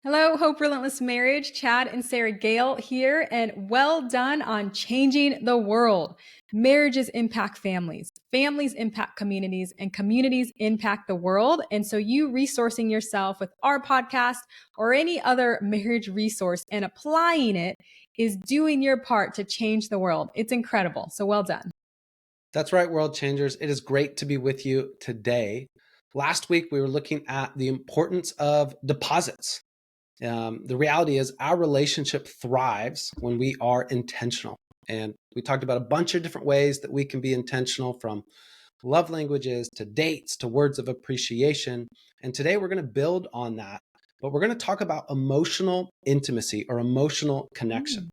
Hello, Hope Relentless Marriage. Chad and Sarah Gayle here, and well done on changing the world. Marriages impact families, families impact communities, and communities impact the world. And so, you resourcing yourself with our podcast or any other marriage resource and applying it is doing your part to change the world. It's incredible. So, well done. That's right, world changers. It is great to be with you today. Last week, we were looking at the importance of deposits. The reality is our relationship thrives when we are intentional. And we talked about a bunch of different ways that we can be intentional, from love languages to dates to words of appreciation. And today we're going to build on that, but we're going to talk about emotional intimacy or emotional connection.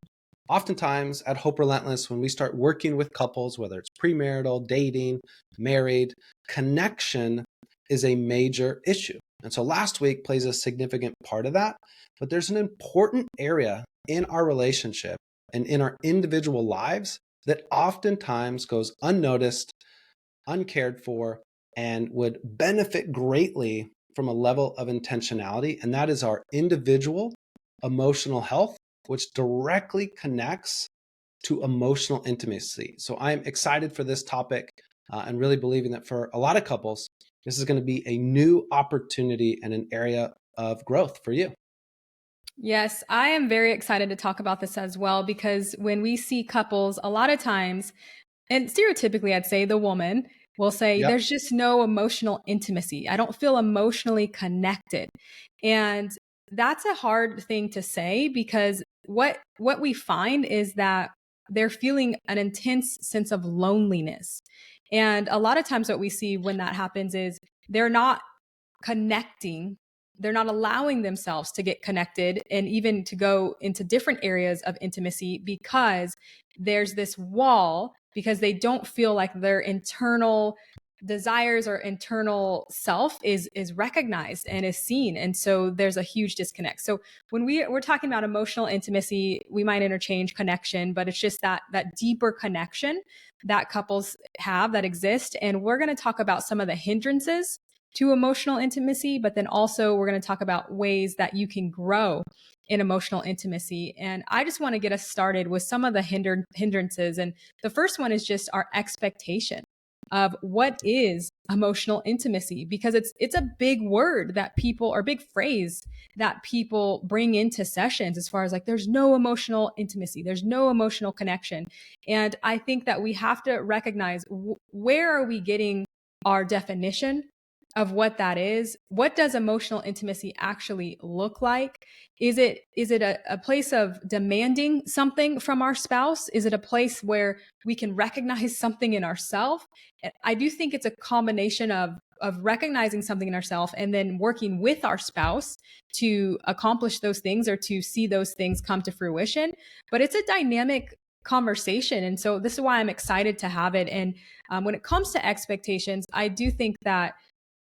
Oftentimes at Hope Relentless, when we start working with couples, whether it's premarital, dating, married, connection is a major issue. And so last week plays a significant part of that, but there's an important area in our relationship and in our individual lives that oftentimes goes unnoticed, uncared for, and would benefit greatly from a level of intentionality. And that is our individual emotional health, which directly connects to emotional intimacy. So I'm excited for this topic and really believing that for a lot of couples, this is going to be a new opportunity and an area of growth for you. Yes, I am very excited to talk about this as well because when we see couples, a lot of times, and stereotypically, I'd say the woman will say, Yep. there's just no emotional intimacy. I don't feel emotionally connected. And that's a hard thing to say because what we find is that they're feeling an intense sense of loneliness. And a lot of times what we see when that happens is they're not connecting, they're not allowing themselves to get connected and even to go into different areas of intimacy because there's this wall, because they don't feel like their internal desires or internal self is recognized and is seen. And so there's a huge disconnect. So when we're talking about emotional intimacy, we might interchange connection, but it's just that deeper connection that couples have, that exist. And we're going to talk about some of the hindrances to emotional intimacy, but then also we're going to talk about ways that you can grow in emotional intimacy. And I just want to get us started with some of the hindrances. And the first one is just our expectation of what is emotional intimacy, because it's a big word that people, or big phrase that people bring into sessions, as far as like there's no emotional intimacy, there's no emotional connection. And I think that we have to recognize where are we getting our definition of what that is. What does emotional intimacy actually look like? Is it a place of demanding something from our spouse? Is it a place where we can recognize something in ourselves? I do think it's a combination of recognizing something in ourselves and then working with our spouse to accomplish those things or to see those things come to fruition. But it's a dynamic conversation. And so this is why I'm excited to have it. And when it comes to expectations, I do think that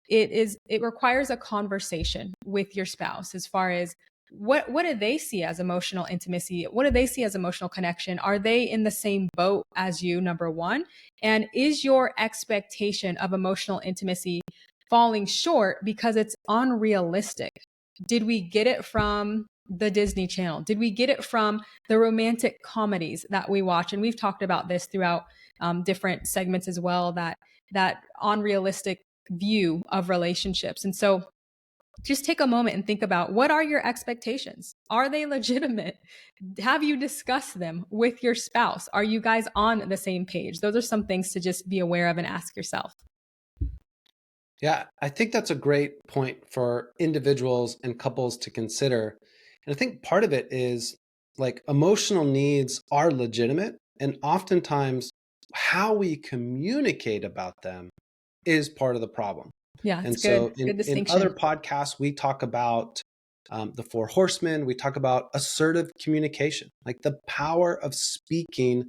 it requires a conversation with your spouse, as far as what do they see as emotional intimacy? What do they see as emotional connection? Are they in the same boat as you, number one? And is your expectation of emotional intimacy falling short because it's unrealistic? Did we get it from the Disney Channel? Did we get it from the romantic comedies that we watch? And we've talked about this throughout different segments as well, that unrealistic view of relationships. And so just take a moment and think about, what are your expectations? Are they legitimate? Have you discussed them with your spouse? Are you guys on the same page? Those are some things to just be aware of and ask yourself. Yeah, I think that's a great point for individuals and couples to consider. And I think part of it is, like, emotional needs are legitimate, and oftentimes how we communicate about them is part of the problem. Yeah, it's And good. so Good in other distinction. podcasts, we talk about the four horsemen, we talk about assertive communication, like the power of speaking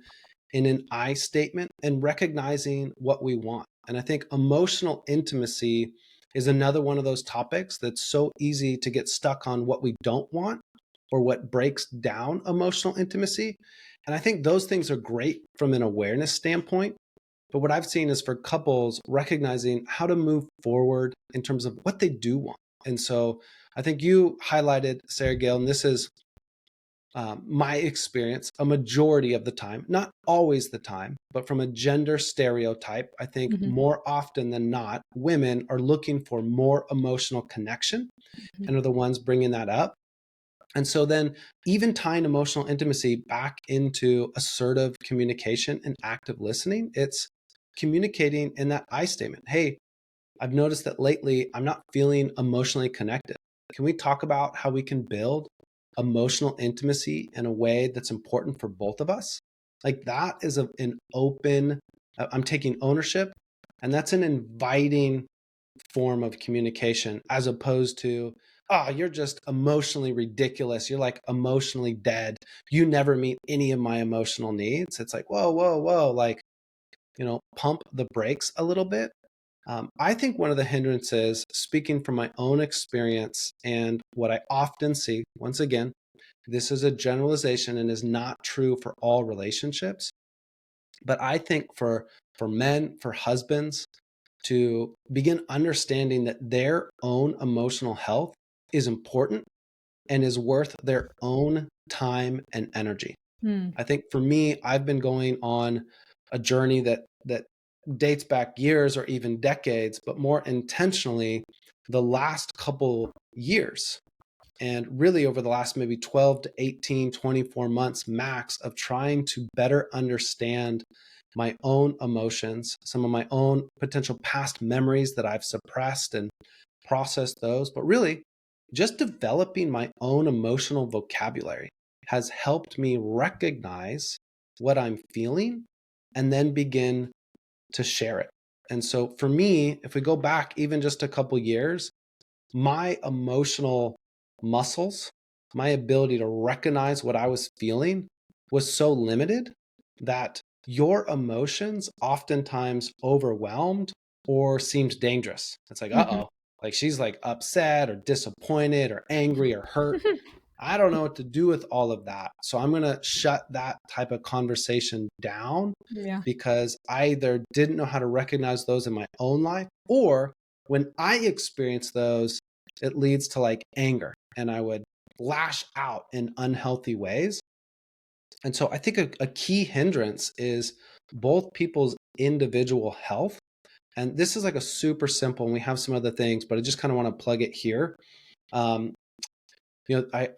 in an I statement and recognizing what we want. And I think emotional intimacy is another one of those topics that's so easy to get stuck on what we don't want or what breaks down emotional intimacy. And I think those things are great from an awareness standpoint. But what I've seen is for couples recognizing how to move forward in terms of what they do want. And so I think you highlighted, Sarah Gayle, and this is my experience a majority of the time, not always the time, but from a gender stereotype, I think Mm-hmm. more often than not, women are looking for more emotional connection Mm-hmm. and are the ones bringing that up. And so then even tying emotional intimacy back into assertive communication and active listening, it's communicating in that I statement. Hey, I've noticed that lately I'm not feeling emotionally connected. Can we talk about how we can build emotional intimacy in a way that's important for both of us? Like that is an open, I'm taking ownership, and that's an inviting form of communication as opposed to, oh, you're just emotionally ridiculous. You're like emotionally dead. You never meet any of my emotional needs. It's like, whoa, whoa, whoa. Like, pump the brakes a little bit. I think one of the hindrances, speaking from my own experience and what I often see, once again, this is a generalization and is not true for all relationships. But I think for men, for husbands, to begin understanding that their own emotional health is important and is worth their own time and energy. Mm. I think for me, I've been going on a journey that dates back years or even decades, but more intentionally the last couple years. And really over the last maybe 12 to 18, 24 months max of trying to better understand my own emotions, some of my own potential past memories that I've suppressed and processed those, but really just developing my own emotional vocabulary has helped me recognize what I'm feeling and then begin to share it. And so for me, if we go back even just a couple years, my emotional muscles, my ability to recognize what I was feeling was so limited that your emotions oftentimes overwhelmed or seemed dangerous. It's like, Mm-hmm. uh-oh, like she's like upset or disappointed or angry or hurt. I don't know what to do with all of that. So I'm going to shut that type of conversation down Yeah. because I either didn't know how to recognize those in my own life, or when I experience those, it leads to like anger and I would lash out in unhealthy ways. And so I think a key hindrance is both people's individual health. And this is like a super simple, and we have some other things, but I just kind of want to plug it here. Um,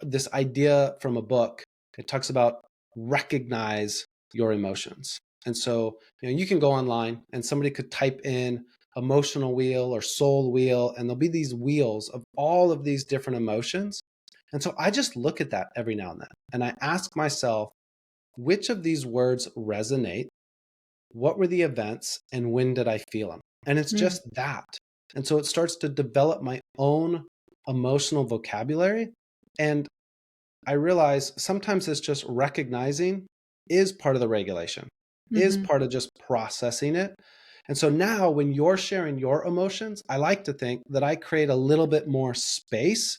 this idea from a book, it talks about recognize your emotions. And so, you can go online and somebody could type in emotional wheel or soul wheel, and there'll be these wheels of all of these different emotions. And so I just look at that every now and then, and I ask myself, which of these words resonate? What were the events and when did I feel them? And it's Mm. just that. And so it starts to develop my own emotional vocabulary. And I realize sometimes it's just recognizing is part of the regulation, is Mm-hmm. part of just processing it. And so now when you're sharing your emotions, I like to think that I create a little bit more space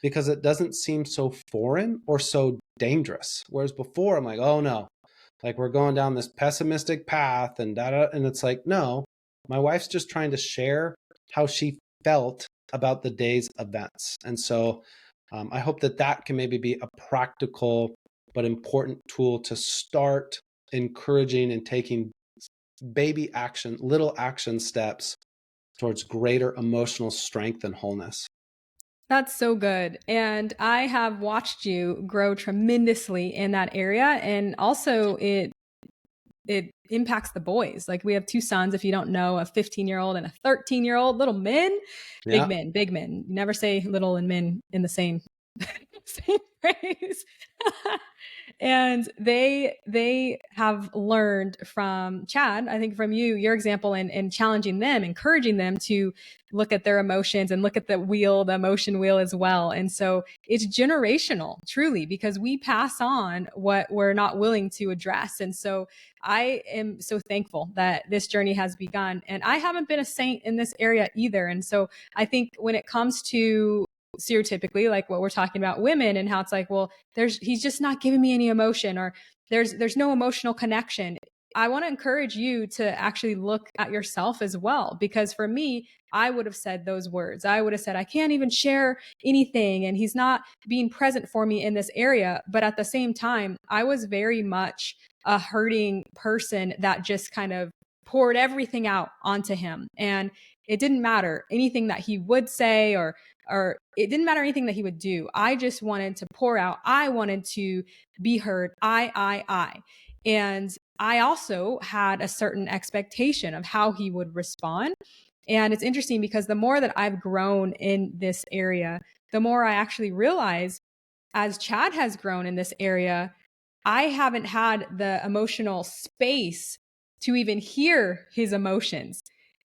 because it doesn't seem so foreign or so dangerous. Whereas before I'm like, oh no, like we're going down this pessimistic path and and it's like, no, my wife's just trying to share how she felt about the day's events. And so I hope that that can maybe be a practical but important tool to start encouraging and taking baby action, little action steps towards greater emotional strength and wholeness. That's so good. And I have watched you grow tremendously in that area. And also it impacts the boys. Like we have two sons, if you don't know, a 15-year-old and a 13-year-old, little men, big Yeah. men, big men. You never say little and men in the same same phrase. And they have learned from Chad, I think from you, your example, and challenging them, encouraging them to look at their emotions and look at the wheel, the emotion wheel as well. And so it's generational, truly, because we pass on what we're not willing to address. And so I am so thankful that this journey has begun. And I haven't been a saint in this area either. And so I think when it comes to stereotypically, like what we're talking about women and how it's like, well, he's just not giving me any emotion, or there's no emotional connection. I want to encourage you to actually look at yourself as well. Because for me, I would have said those words. I would have said, I can't even share anything. And he's not being present for me in this area. But at the same time, I was very much a hurting person that just kind of poured everything out onto him. And it didn't matter anything that he would say, or it didn't matter anything that he would do. I just wanted to pour out. I wanted to be heard. I. And I also had a certain expectation of how he would respond. And it's interesting because the more that I've grown in this area, the more I actually realize, as Chad has grown in this area, I haven't had the emotional space to even hear his emotions.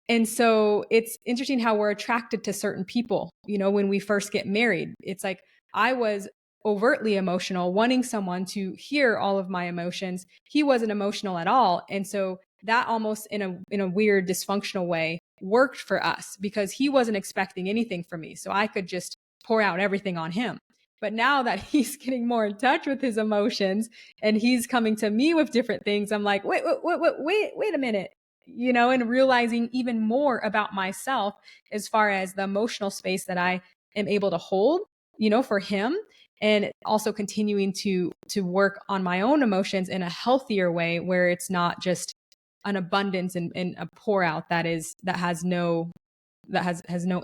And so it's interesting how we're attracted to certain people. When we first get married, it's like I was overtly emotional, wanting someone to hear all of my emotions. He wasn't emotional at all. And so that almost in a weird dysfunctional way worked for us because he wasn't expecting anything from me. So I could just pour out everything on him. But now that he's getting more in touch with his emotions and he's coming to me with different things, I'm like, wait a minute, and realizing even more about myself as far as the emotional space that I am able to hold, for him, and also continuing to work on my own emotions in a healthier way where it's not just an abundance and a pour out that has no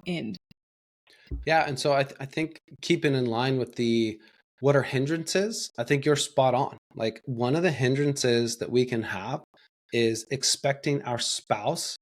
end. Yeah, and so I think keeping in line with the what are hindrances, I think you're spot on. Like one of the hindrances that we can have is expecting our spouse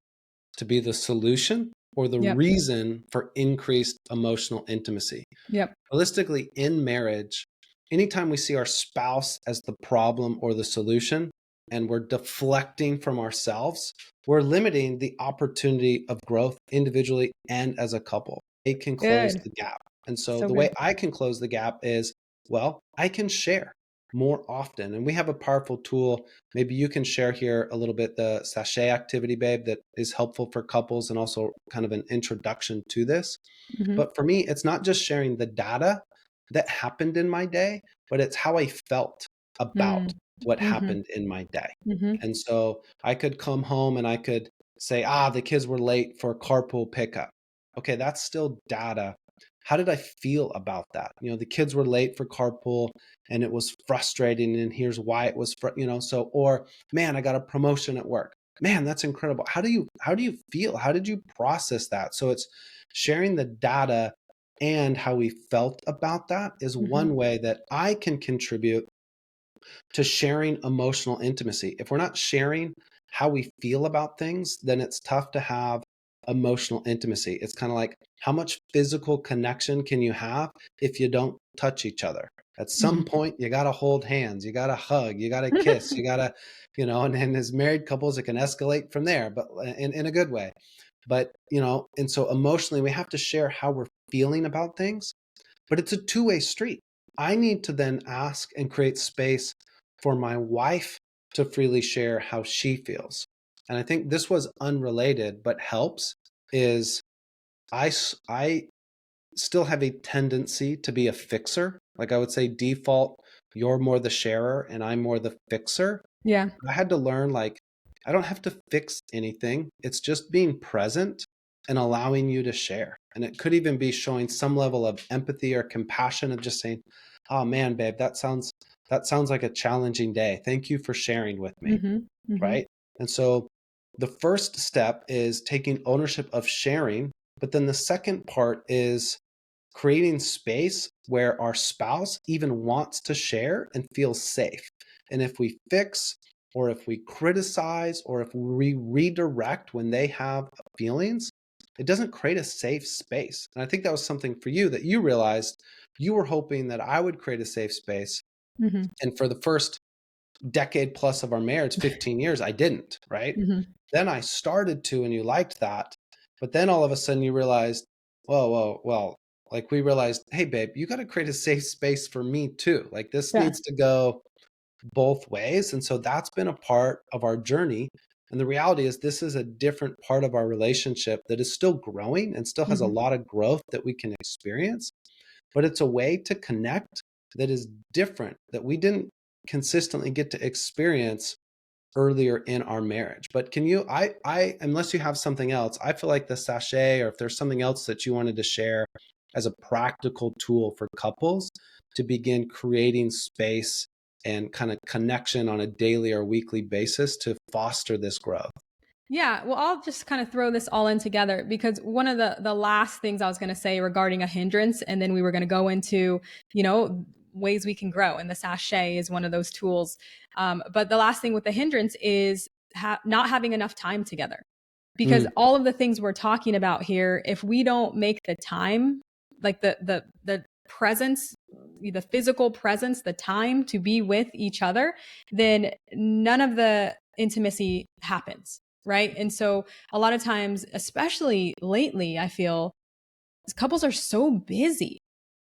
to be the solution or the Yep. reason for increased emotional intimacy. Yep. Holistically, in marriage, anytime we see our spouse as the problem or the solution and we're deflecting from ourselves, we're limiting the opportunity of growth individually and as a couple. It can close Good. the gap. And so So the good. way I can close the gap is, well, I can share more often. And we have a powerful tool. Maybe you can share here a little bit the SASHET activity, babe, that is helpful for couples and also kind of an introduction to this. Mm-hmm. But for me, it's not just sharing the data that happened in my day, but it's how I felt about what Mm-hmm. happened in my day. Mm-hmm. And so I could come home and I could say, the kids were late for carpool pickup. Okay, that's still data. How did I feel about that? The kids were late for carpool and it was frustrating, and here's why it was, or man, I got a promotion at work. Man, that's incredible. How do you feel? How did you process that? So it's sharing the data and how we felt about that is Mm-hmm. one way that I can contribute to sharing emotional intimacy. If we're not sharing how we feel about things, then it's tough to have emotional intimacy. It's kind of like, how much physical connection can you have if you don't touch each other? At some point, you got to hold hands, you got to hug, you got to kiss, you got to, and as married couples, it can escalate from there, but in a good way. But, and so emotionally, we have to share how we're feeling about things, but it's a two-way street. I need to then ask and create space for my wife to freely share how she feels. And I think this was unrelated, but helps is I still have a tendency to be a fixer. Like I would say default, you're more the sharer and I'm more the fixer. Yeah. I had to learn, like, I don't have to fix anything. It's just being present and allowing you to share. And it could even be showing some level of empathy or compassion of just saying, "Oh man, babe, that sounds like a challenging day. Thank you for sharing with me." Mm-hmm. Mm-hmm. Right? And so the first step is taking ownership of sharing, but then the second part is creating space where our spouse even wants to share and feels safe. And if we fix, or if we criticize, or if we redirect when they have feelings, it doesn't create a safe space. And I think that was something for you that you realized you were hoping that I would create a safe space. Mm-hmm. And for the first decade plus of our marriage, 15 years, I didn't, right? Mm-hmm. Then I started to, and you liked that. But then all of a sudden you realized, whoa, well, like we realized, hey, babe, you got to create a safe space for me too. Like this Yeah. needs to go both ways. And so that's been a part of our journey. And the reality is, this is a different part of our relationship that is still growing and still has a Mm-hmm. lot of growth that we can experience. But it's a way to connect that is different, that we didn't consistently get to experience earlier in our marriage. But can you, unless you have something else, I feel like the sachet, or if there's something else that you wanted to share as a practical tool for couples to begin creating space and kind of connection on a daily or weekly basis to foster this growth. Yeah, well, I'll just kind of throw this all in together because one of the last things I was going to say regarding a hindrance, and then we were going to go into, ways we can grow, and the sachet is one of those tools. But the last thing with the hindrance is not having enough time together, because all of the things we're talking about here, if we don't make the time, like the presence, the physical presence, the time to be with each other, then none of the intimacy happens. Right. And so a lot of times, especially lately, I feel couples are so busy.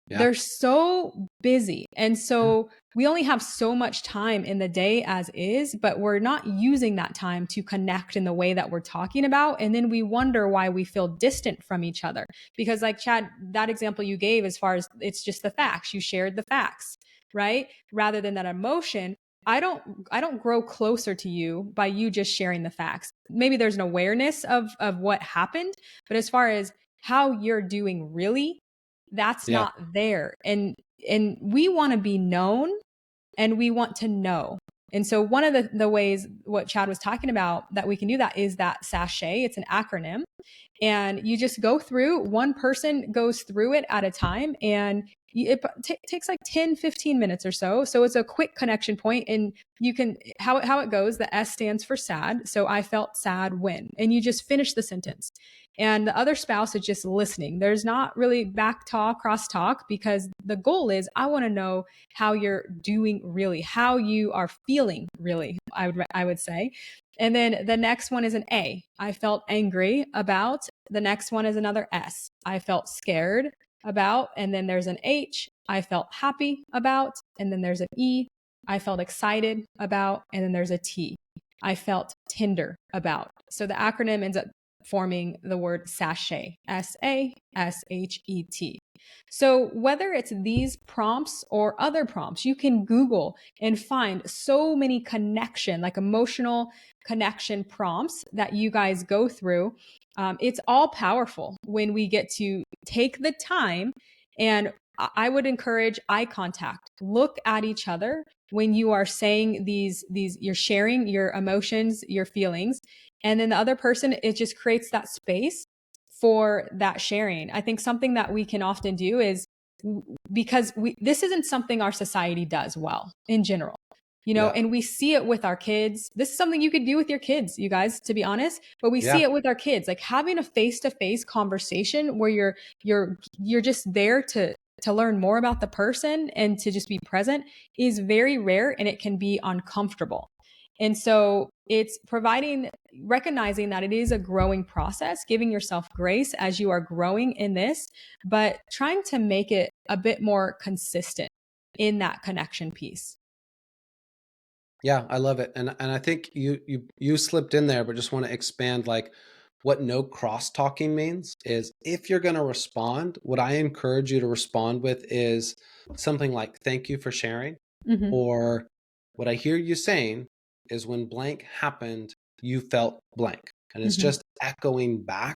Yeah. They're so busy. And so we only have so much time in the day as is, but we're not using that time to connect in the way that we're talking about. And then we wonder why we feel distant from each other. Because, like Chad, that example you gave, as far as it's just the facts, you shared the facts, right? Rather than that emotion. I don't grow closer to you by you just sharing the facts. Maybe there's an awareness of what happened, but as far as how you're doing really, that's Yeah. not there. And we want to be known, and we want to know. And so one of the ways what Chad was talking about that we can do that is that sachet. It's an acronym. And you just go through, one person goes through it at a time, and it takes like 10-15 minutes or so. So it's a quick connection point. And you can, how it goes, the S stands for sad. So I felt sad when, and you just finish the sentence. And the other spouse is just listening. There's not really back talk, cross talk, because the goal is I want to know how you're doing really, how you are feeling really, I would say. And then the next one is an A. I felt angry about. The next one is another S. I felt scared about. And then there's an H. I felt happy about. And then there's an E. I felt excited about. And then there's a T. I felt tender about. So the acronym ends up forming the word sachet, SASHET. So whether it's these prompts or other prompts, you can Google and find so many connection, like emotional connection prompts that you guys go through. It's all powerful when we get to take the time. And I would encourage eye contact. Look at each other when you are saying these, you're sharing your emotions, your feelings. And then the other person, it just creates that space for that sharing. I think something that we can often do is, because this isn't something our society does well in general, Yeah. and we see it with our kids. This is something you could do with your kids, you guys, to be honest, but we see it with our kids, like having a face-to-face conversation where you're just there to learn more about the person and to just be present is very rare, and it can be uncomfortable. And so it's recognizing that it is a growing process, giving yourself grace as you are growing in this, but trying to make it a bit more consistent in that connection piece. Yeah, I love it. And I think you slipped in there, but just want to expand, like, what no cross talking means is, if you're going to respond, what I encourage you to respond with is something like, thank you for sharing. Mm-hmm. Or, what I hear you saying is, when blank happened, you felt blank. And it's just echoing back,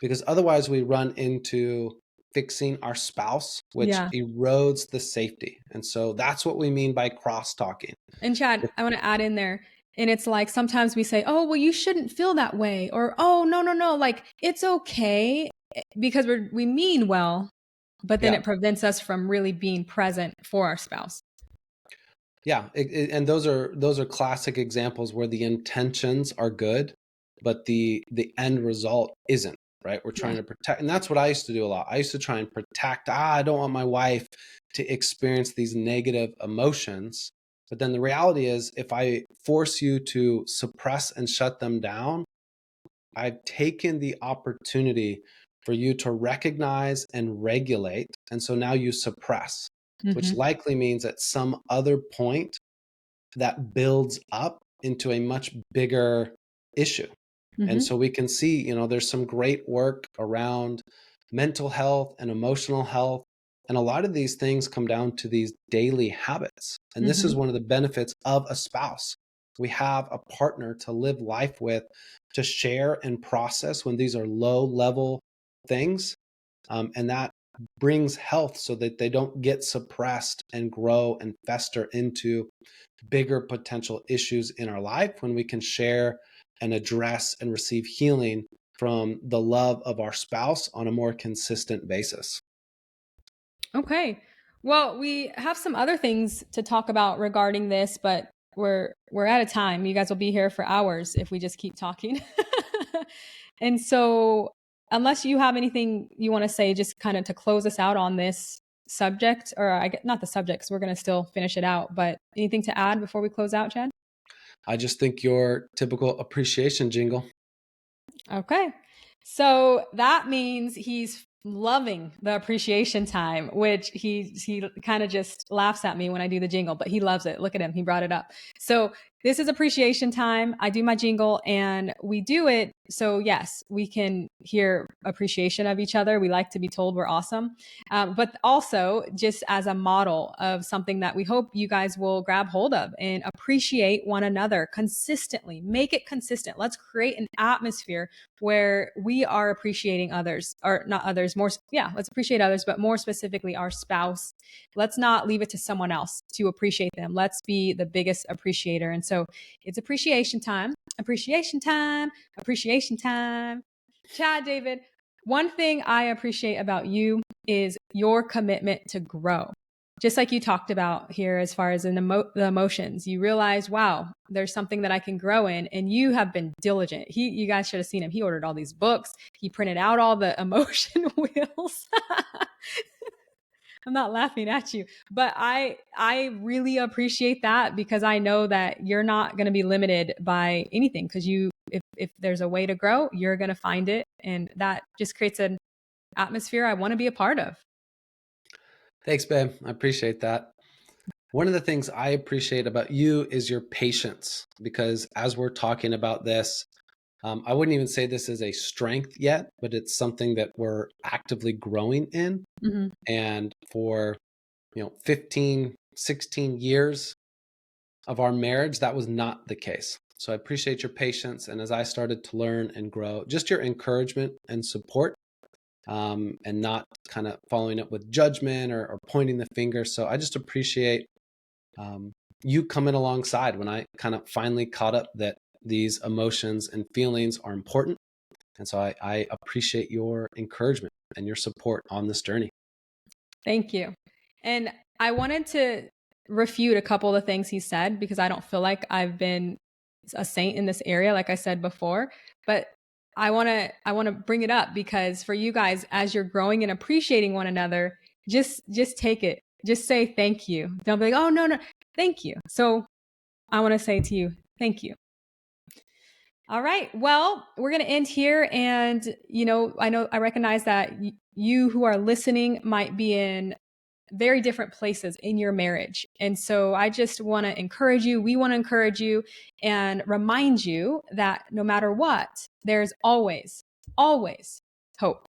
because otherwise we run into fixing our spouse, which erodes the safety. And so that's what we mean by cross talking. And Chad, I want to add in there. And it's like, sometimes we say, oh, well, you shouldn't feel that way. Or, oh, no, like, it's okay, because we mean well, but then it prevents us from really being present for our spouse. Yeah. And those are classic examples where the intentions are good, but the end result isn't, right? We're trying to protect. And that's what I used to do a lot. I used to try and protect. I don't want my wife to experience these negative emotions. But then the reality is, if I force you to suppress and shut them down, I've taken the opportunity for you to recognize and regulate. And so now you suppress, which likely means at some other point that builds up into a much bigger issue. And so we can see, there's some great work around mental health and emotional health. And a lot of these things come down to these daily habits. And this is one of the benefits of a spouse. We have a partner to live life with, to share and process when these are low level things. And that brings health so that they don't get suppressed and grow and fester into bigger potential issues in our life when we can share and address and receive healing from the love of our spouse on a more consistent basis. Okay. Well, we have some other things to talk about regarding this, but we're out of time. You guys will be here for hours if we just keep talking. And so, unless you have anything you want to say, just kind of to close us out on this subject, or I get not the subject, because we're going to still finish it out. But anything to add before we close out, Chad? I just think your typical appreciation jingle. Okay. So that means he's loving the appreciation time, which he kind of just laughs at me when I do the jingle, but he loves it. Look at him. He brought it up. So this is appreciation time. I do my jingle and we do it. So yes, we can hear appreciation of each other. We like to be told we're awesome. But also just as a model of something that we hope you guys will grab hold of and appreciate one another consistently. Make it consistent. Let's create an atmosphere where we are appreciating others, or not others, more, yeah, let's appreciate others, but more specifically our spouse. Let's not leave it to someone else to appreciate them. Let's be the biggest appreciator. And so it's appreciation time, appreciation time, appreciation time. Chad, David, one thing I appreciate about you is your commitment to grow. Just like you talked about here, as far as in the emotions, you realize, wow, there's something that I can grow in, and you have been diligent. You guys should have seen him. He ordered all these books. He printed out all the emotion wheels. I'm not laughing at you, but I really appreciate that, because I know that you're not going to be limited by anything, because if there's a way to grow, you're going to find it, and that just creates an atmosphere I want to be a part of. Thanks, babe. I appreciate that. One of the things I appreciate about you is your patience, because as we're talking about this, I wouldn't even say this is a strength yet, but it's something that we're actively growing in. Mm-hmm. And for 15, 16 years of our marriage, that was not the case. So I appreciate your patience. And as I started to learn and grow, just your encouragement and support, and not kind of following up with judgment or pointing the finger. So I just appreciate you coming alongside when I kind of finally caught up that these emotions and feelings are important. And so I appreciate your encouragement and your support on this journey. Thank you. And I wanted to refute a couple of things he said, because I don't feel like I've been a saint in this area, like I said before. But I want to bring it up, because for you guys, as you're growing and appreciating one another, just take it. Just say thank you. Don't be like, oh no, thank you. So I want to say to you, thank you. All right. Well, we're going to end here. And, I recognize that you who are listening might be in very different places in your marriage. And so I just want to encourage you. We want to encourage you and remind you that no matter what, there's always, always hope.